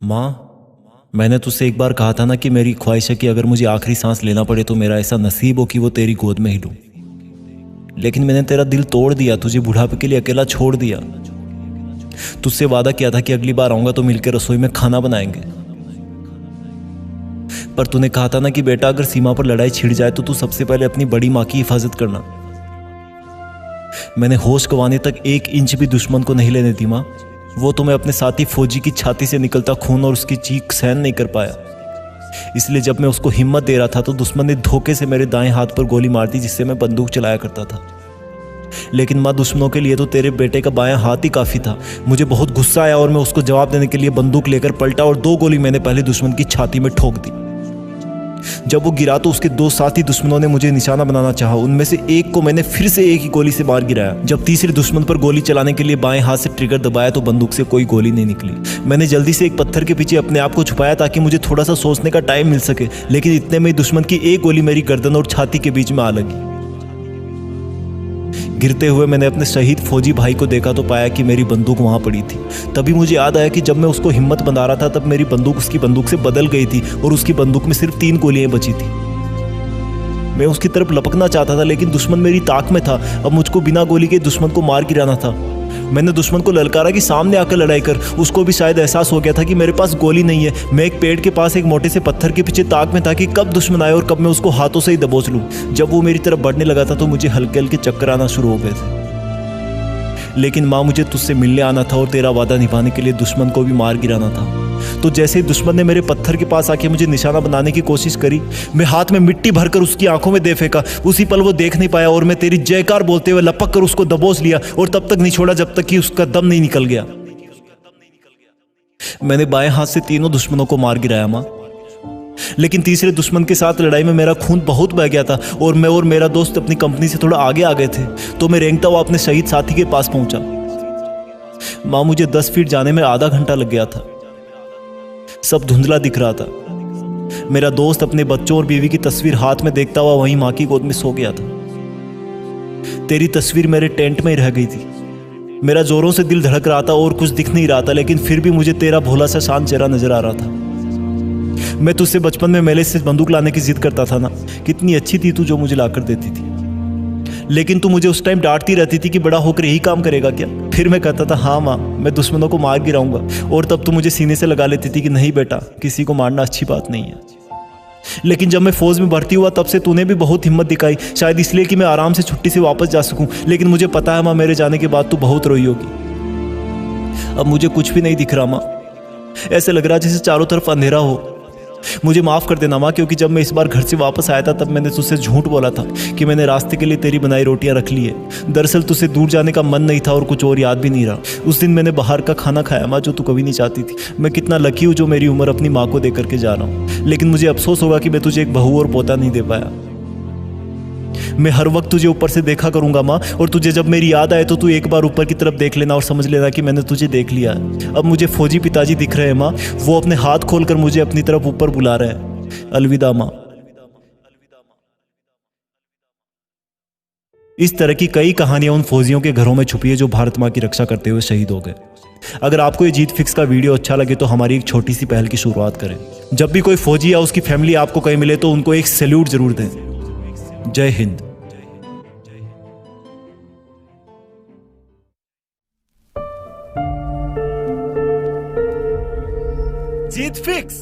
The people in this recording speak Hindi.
माँ, मैंने तुझसे एक बार कहा था ना कि मेरी ख्वाहिश है कि अगर मुझे आखिरी सांस लेना पड़े तो मेरा ऐसा नसीब हो कि वो तेरी गोद में ही लूं। लेकिन मैंने तेरा दिल तोड़ दिया, तुझे बुढ़ापे के लिए अकेला छोड़ दिया। तुझसे वादा किया था कि अगली बार आऊंगा तो मिलकर रसोई में खाना बनाएंगे। पर तूने कहा था ना कि बेटा अगर सीमा पर लड़ाई छिड़ जाए तो तू सबसे पहले अपनी बड़ी माँ की हिफाजत करना। मैंने होश गंवाने तक 1 इंच भी दुश्मन को नहीं लेने दी माँ। वो तो मैं अपने साथी फौजी की छाती से निकलता खून और उसकी चीख सहन नहीं कर पाया। इसलिए जब मैं उसको हिम्मत दे रहा था तो दुश्मन ने धोखे से मेरे दाएं हाथ पर गोली मार दी, जिससे मैं बंदूक चलाया करता था। लेकिन माँ, दुश्मनों के लिए तो तेरे बेटे का बायां हाथ ही काफी था। मुझे बहुत गुस्सा आया और मैं उसको जवाब देने के लिए बंदूक लेकर पलटा और 2 गोली मैंने पहले दुश्मन की छाती में ठोक दी। जब वो गिरा तो उसके 2 साथी दुश्मनों ने मुझे निशाना बनाना चाहा। उनमें से एक को मैंने फिर से एक ही गोली से मार गिराया। जब तीसरे दुश्मन पर गोली चलाने के लिए बाएं हाथ से ट्रिगर दबाया तो बंदूक से कोई गोली नहीं निकली। मैंने जल्दी से एक पत्थर के पीछे अपने आप को छुपाया ताकि मुझे थोड़ा सा सोचने का टाइम मिल सके, लेकिन इतने में दुश्मन की एक गोली मेरी गर्दन और छाती के बीच में आ लगी। गिरते हुए मैंने अपने शहीद फौजी भाई को देखा तो पाया कि मेरी बंदूक वहां पड़ी थी। तभी मुझे याद आया कि जब मैं उसको हिम्मत बंधा रहा था तब मेरी बंदूक उसकी बंदूक से बदल गई थी और उसकी बंदूक में सिर्फ 3 गोलियां बची थी। मैं उसकी तरफ लपकना चाहता था लेकिन दुश्मन मेरी ताक में था। अब मुझको बिना गोली के दुश्मन को मार गिराना था। मैंने दुश्मन को ललकारा कि सामने आकर लड़ाई कर। उसको भी शायद एहसास हो गया था कि मेरे पास गोली नहीं है। मैं एक पेड़ के पास एक मोटे से पत्थर के पीछे ताक में था कि कब दुश्मन आए और कब मैं उसको हाथों से ही दबोच लूं। जब वो मेरी तरफ बढ़ने लगा था तो मुझे हल्के हल्के चक्कर आना शुरू हो गए थे। लेकिन माँ, मुझे तुझसे मिलने आना था और तेरा वादा निभाने के लिए दुश्मन को भी मार गिराना था। तो जैसे ही दुश्मन ने मेरे पत्थर के पास आके मुझे निशाना बनाने की कोशिश करी, मैं हाथ में मिट्टी भरकर उसकी आंखों में दे फेंका। उसी पल वो देख नहीं पाया और मैं तेरी जयकार बोलते हुए लपक कर उसको दबोच लिया और तब तक नहीं छोड़ा जब तक कि उसका दम नहीं निकल गया। मैंने बाएं हाथ से तीनों दुश्मनों को मार गिराया माँ। लेकिन तीसरे दुश्मन के साथ लड़ाई में मेरा खून बहुत बह गया था और मैं और मेरा दोस्त अपनी कंपनी से थोड़ा आगे आ गए थे। तो मैं रेंगता हुआ अपने शहीद साथी के पास पहुंचा। माँ, मुझे 10 फीट जाने में आधा घंटा लग गया था। सब धुंधला दिख रहा था। मेरा दोस्त अपने बच्चों और बीवी की तस्वीर हाथ में देखता हुआ वहीं माँ की गोद में सो गया था। तेरी तस्वीर मेरे टेंट में ही रह गई थी। मेरा जोरों से दिल धड़क रहा था और कुछ दिख नहीं रहा था, लेकिन फिर भी मुझे तेरा भोला सा शांत चेहरा नजर आ रहा था। मैं तुझसे बचपन में मेले से बंदूक लाने की जिद करता था ना। कितनी अच्छी थी तू जो मुझे लाकर देती थी। लेकिन तू मुझे उस टाइम डांटती रहती थी कि बड़ा होकर यही काम करेगा क्या। फिर मैं कहता था हाँ माँ, मैं दुश्मनों को मार गिराऊंगा। और तब तू मुझे सीने से लगा लेती थी कि नहीं बेटा, किसी को मारना अच्छी बात नहीं है। लेकिन जब मैं फौज में भर्ती हुआ तब से तूने भी बहुत हिम्मत दिखाई, शायद इसलिए कि मैं आराम से छुट्टी से वापस जा सकूं। लेकिन मुझे पता है माँ, मेरे जाने के बाद तू बहुत रोई होगी। अब मुझे कुछ भी नहीं दिख रहा माँ। ऐसे लग रहा जैसे चारों तरफ अंधेरा हो। मुझे माफ़ कर देना माँ, क्योंकि जब मैं इस बार घर से वापस आया था तब मैंने तुझसे झूठ बोला था कि मैंने रास्ते के लिए तेरी बनाई रोटियां रख ली है। दरअसल तुझसे दूर जाने का मन नहीं था और कुछ और याद भी नहीं रहा। उस दिन मैंने बाहर का खाना खाया माँ, जो तू कभी नहीं चाहती थी। मैं कितना लकी हूँ जो मेरी उम्र अपनी माँ को दे करके जा रहा हूँ। लेकिन मुझे अफसोस होगा कि मैं तुझे एक बहू और पोता नहीं दे पाया। मैं हर वक्त तुझे ऊपर से देखा करूंगा माँ, और तुझे जब मेरी याद आए तो तू एक बार ऊपर की तरफ देख लेना और समझ लेना कि मैंने तुझे देख लिया। अब मुझे फौजी पिताजी दिख रहे हैं माँ। वो अपने हाथ खोलकर मुझे अपनी तरफ ऊपर बुला रहे हैं। अलविदा माँ। इस तरह की कई कहानियां उन फौजियों के घरों में छुपी है जो भारत माँ की रक्षा करते हुए शहीद हो गए। अगर आपको ये जीत फिक्स का वीडियो अच्छा लगे तो हमारी एक छोटी सी पहल की शुरुआत करें। जब भी कोई फौजी या उसकी फैमिली आपको कहीं मिले तो उनको एक सैल्यूट जरूर दें। जय हिंद। जीत फिक्स।